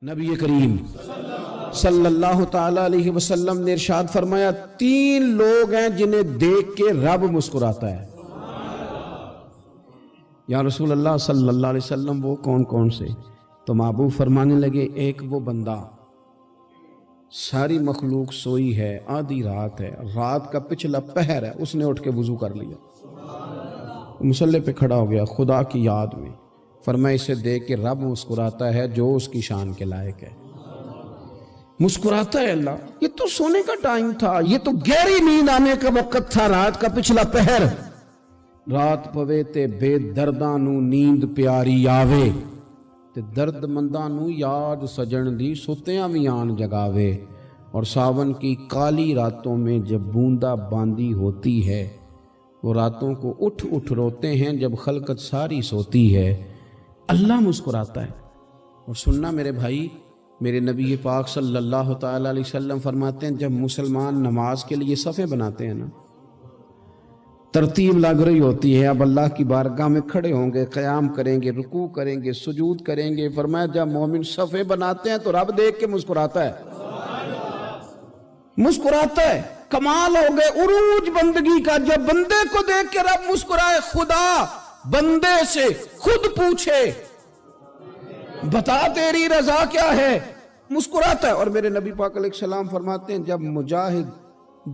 نبی کریم صلی اللہ تعالی علیہ وسلم نے ارشاد فرمایا 3 لوگ ہیں جنہیں دیکھ کے رب مسکراتا ہے۔ یا رسول اللہ صلی اللہ علیہ وسلم وہ کون کون سے؟ تو محبوب فرمانے لگے ایک وہ بندہ ساری مخلوق سوئی ہے، آدھی رات ہے، رات کا پچھلا پہر ہے، اس نے اٹھ کے وضو کر لیا، مصلی پہ کھڑا ہو گیا خدا کی یاد میں، فرمایا اسے دیکھ کے رب مسکراتا ہے جو اس کی شان کے لائق ہے۔ مسکراتا ہے اللہ، یہ تو سونے کا ٹائم تھا، یہ تو گہری نیند آنے کا وقت تھا، رات کا پچھلا پہر، رات پوے تے بے درداں نو نیند پیاری آوے تے درد منداں نو یاد سجن دی ستیاں وی آن جگاوے، اور ساون کی کالی راتوں میں جب بوندا باندی ہوتی ہے وہ راتوں کو اٹھ اٹھ روتے ہیں جب خلقت ساری سوتی ہے، اللہ مسکراتا ہے۔ اور سننا میرے بھائی، میرے نبی پاک صلی اللہ تعالی علیہ وسلم فرماتے ہیں جب مسلمان نماز کے لیے صفیں بناتے ہیں نا، ترتیب لگ رہی ہوتی ہے، اب اللہ کی بارگاہ میں کھڑے ہوں گے، قیام کریں گے، رکوع کریں گے، سجود کریں گے، فرمایا جب مومن صفیں بناتے ہیں تو رب دیکھ کے مسکراتا ہے، مسکراتا ہے۔ کمال ہو گئے عروج بندگی کا، جب بندے کو دیکھ کے رب مسکرائے، خدا بندے سے خود پوچھے بتا تیری رضا کیا ہے، مسکراتا ہے۔ اور میرے نبی پاک علیہ السلام فرماتے ہیں جب مجاہد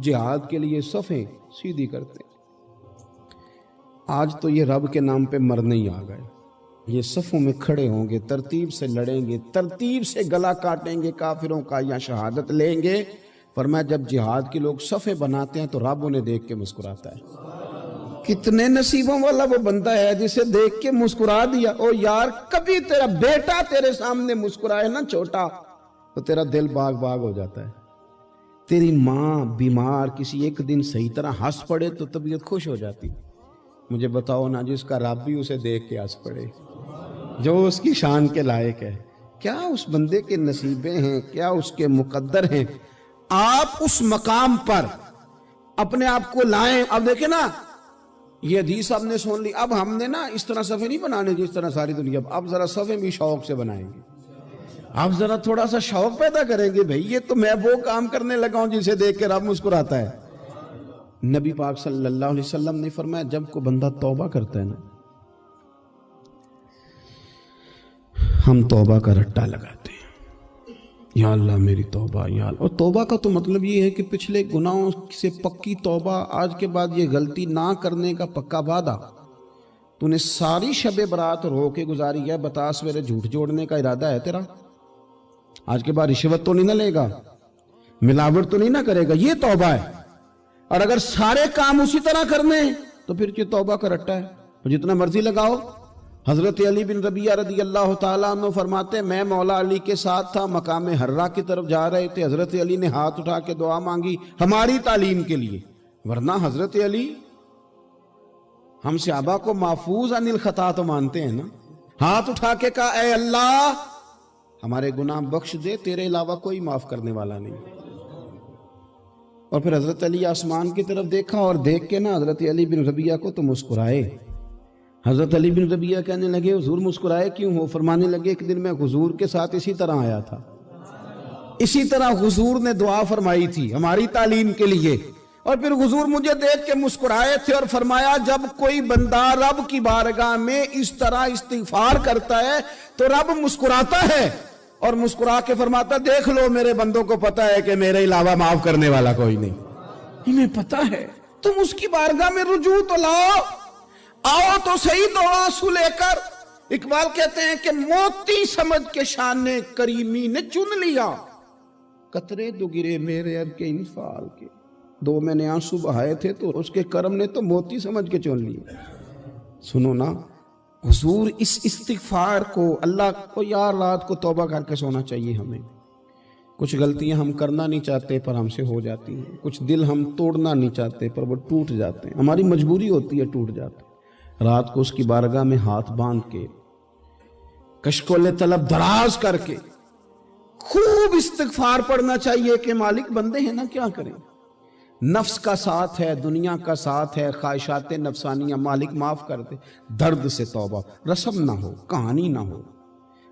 جہاد کے لیے صفیں سیدھی کرتے ہیں، آج تو یہ رب کے نام پہ مرنے ہی آ گئے، یہ صفوں میں کھڑے ہوں گے، ترتیب سے لڑیں گے، ترتیب سے گلا کاٹیں گے کافروں کا یا شہادت لیں گے۔ فرمایا جب جہاد کے لوگ صفیں بناتے ہیں تو رب انہیں دیکھ کے مسکراتا ہے۔ کتنے نصیبوں والا وہ بندہ ہے جسے دیکھ کے مسکرا دیا۔ او یار، کبھی تیرا بیٹا تیرے سامنے مسکرائے نا چھوٹا تو تیرا دل باغ باغ ہو جاتا ہے، تیری ماں بیمار کسی ایک دن صحیح طرح ہنس پڑے تو طبیعت خوش ہو جاتی۔ مجھے بتاؤ نا جس کا رب بھی اسے دیکھ کے ہنس پڑے، جو اس کی شان کے لائق ہے، کیا اس بندے کے نصیبیں ہیں، کیا اس کے مقدر ہیں۔ آپ اس مقام پر اپنے آپ کو لائیں۔ اب دیکھیں نا، یہ حدیث آپ نے سن لی، اب ہم نے نا اس طرح صفحے نہیں بنانے جس طرح ساری دنیا، اب ذرا صفحے بھی شوق سے بنائیں گے، اب ذرا تھوڑا سا شوق پیدا کریں گے، بھئی یہ تو میں وہ کام کرنے لگا ہوں جسے دیکھ کے رب مسکراتا ہے۔ نبی پاک صلی اللہ علیہ وسلم نے فرمایا جب کوئی بندہ توبہ کرتا ہے نا، ہم توبہ کا رٹا لگاتے ہیں، یا اللہ میری توبہ، یا اللہ۔ اور توبہ کا تو مطلب یہ ہے کہ پچھلے گناہوں سے پکی توبہ، آج کے بعد یہ غلطی نہ کرنے کا پکا وعدہ۔ تو نے ساری شب برات رو کے گزاری ہے، بتا سویرے جھوٹ جوڑنے کا ارادہ ہے تیرا؟ آج کے بعد رشوت تو نہیں نہ لے گا، ملاوٹ تو نہیں نہ کرے گا، یہ توبہ ہے۔ اور اگر سارے کام اسی طرح کرنے تو پھر یہ توبہ کا رٹا ہے، جتنا مرضی لگاؤ۔ حضرت علی بن ربیعہ رضی اللہ تعالیٰ عنہ فرماتے ہیں میں مولا علی کے ساتھ تھا، مقام حرہ کی طرف جا رہے تھے، حضرت علی نے ہاتھ اٹھا کے دعا مانگی ہماری تعلیم کے لیے، ورنہ حضرت علی ہم صحابہ کو محفوظ عن الخطا تو مانتے ہیں نا، ہاتھ اٹھا کے کہا اے اللہ ہمارے گناہ بخش دے، تیرے علاوہ کوئی معاف کرنے والا نہیں۔ اور پھر حضرت علی آسمان کی طرف دیکھا اور دیکھ کے نا حضرت علی بن ربیعہ کو تو مسکرائے۔ حضرت علی بن ربیعہ کہنے لگے حضور مسکرائے کیوں ہو؟ فرمانے لگے ایک دن میں حضور کے ساتھ اسی طرح آیا تھا، اسی طرح حضور نے دعا فرمائی تھی ہماری تعلیم کے لیے، اور پھر حضور مجھے دیکھ کے مسکرائے تھے اور فرمایا جب کوئی بندہ رب کی بارگاہ میں اس طرح استغفار کرتا ہے تو رب مسکراتا ہے، اور مسکرا کے فرماتا دیکھ لو میرے بندوں کو پتا ہے کہ میرے علاوہ معاف کرنے والا کوئی نہیں، انہیں پتا ہے، تم اس کی بارگاہ میں رجوع تو لاؤ، آؤ تو صحیح دو آنسو لے کر۔ اقبال کہتے ہیں کہ موتی سمجھ کے شان کریمی نے چن لیا، قطرے دو گرے میرے اب کے انفعال کے، دو میں نے آنسو بہائے تھے تو اس کے کرم نے تو موتی سمجھ کے چن لیا۔ سنو نا حضور اس استغفار کو، اللہ کو یار رات کو توبہ کر کے سونا چاہیے ہمیں، کچھ غلطیاں ہم کرنا نہیں چاہتے پر ہم سے ہو جاتی ہیں، کچھ دل ہم توڑنا نہیں چاہتے پر وہ ٹوٹ جاتے ہیں، ہماری مجبوری ہوتی ہے ٹوٹ جاتے ہیں۔ رات کو اس کی بارگاہ میں ہاتھ باندھ کے کشکول طلب دراز کر کے خوب استغفار پڑھنا چاہیے کہ مالک بندے ہیں نا کیا کریں، نفس کا ساتھ ہے، دنیا کا ساتھ ہے، خواہشات نفسانیہ، مالک معاف کر دے، درد سے توبہ، رسم نہ ہو، کہانی نہ ہو،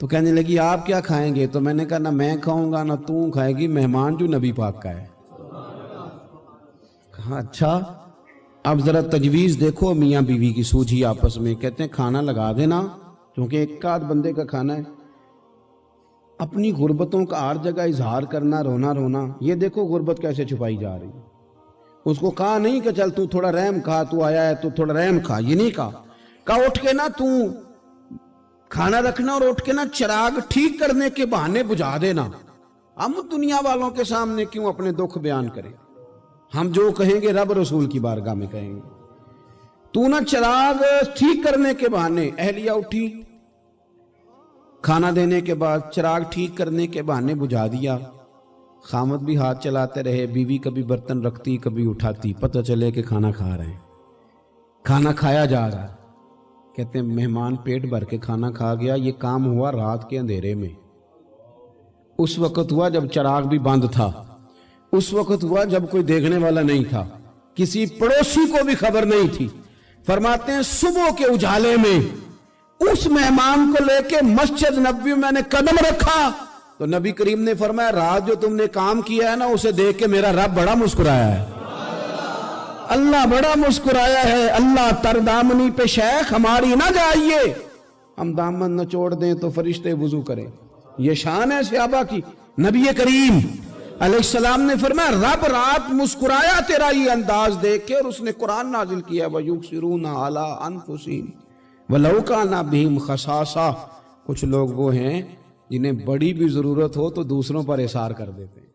تو کہنے لگی آپ کیا کھائیں گے؟ تو میں نے کہا نہ میں کھاؤں گا نہ تو کھائے گی، مہمان جو نبی پاک کا ہے۔ کہا اچھا، اب ذرا تجویز دیکھو میاں بیوی کی سوجھی آپس میں۔ کہتے ہیں کھانا لگا دینا، کیونکہ ایک آدھ بندے کا کھانا ہے۔ اپنی غربتوں کا ہر جگہ اظہار کرنا، رونا رونا، یہ دیکھو غربت کیسے چھپائی جا رہی ہے۔ اس کو کہا نہیں کہ چل تو تھوڑا رحم کھا، تو آیا ہے تو تھوڑا رحم کھا، یہ نہیں کہا اٹھ کے نا تو کھانا رکھنا اور اٹھ کے نا چراغ ٹھیک کرنے کے بہانے بجھا دینا۔ ہم دنیا والوں کے سامنے کیوں اپنے دکھ بیان کریں؟ ہم جو کہیں گے رب رسول کی بارگاہ میں کہیں گے۔ تو نا چراغ ٹھیک کرنے کے بہانے، اہلیہ اٹھی، کھانا دینے کے بعد چراغ ٹھیک کرنے کے بہانے بجھا دیا۔ خامد بھی ہاتھ چلاتے رہے، بیوی کبھی برتن رکھتی کبھی اٹھاتی، پتہ چلے کہ کھانا کھا رہے ہیں، کھانا کھایا جا رہا ہے۔ کہتے ہیں مہمان پیٹ بھر کے کھانا کھا گیا۔ یہ کام ہوا رات کے اندھیرے میں، اس وقت ہوا جب چراغ بھی بند تھا، اس وقت ہوا جب کوئی دیکھنے والا نہیں تھا، کسی پڑوسی کو بھی خبر نہیں تھی۔ فرماتے ہیں صبح کے اجالے میں اس مہمان کو لے کے مسجد نبوی میں نے قدم رکھا تو نبی کریم نے فرمایا رات جو تم نے کام کیا ہے نا اسے دیکھ کے میرا رب بڑا مسکرایا ہے، اللہ بڑا مسکرایا ہے۔ اللہ تر دامنی پہ شیخ ہماری نہ جائیے، ہم دامن نہ چھوڑ دیں تو فرشتے وضو کریں۔ یہ شان ہے صحابہ کی۔ نبی کریم علیہ السلام نے فرمایا رب رات مسکرایا تیرا یہ انداز دیکھ کے، اور اس نے قرآن نازل کیا وَيُبْصِرُونَ عَلَىٰ أَنفُسِهِمْ وَلَوْ كَانَ بِهِمْ خَصَاصَةٌ۔ کچھ لوگ وہ ہیں جنہیں بڑی بھی ضرورت ہو تو دوسروں پر اثار کر دیتے ہیں۔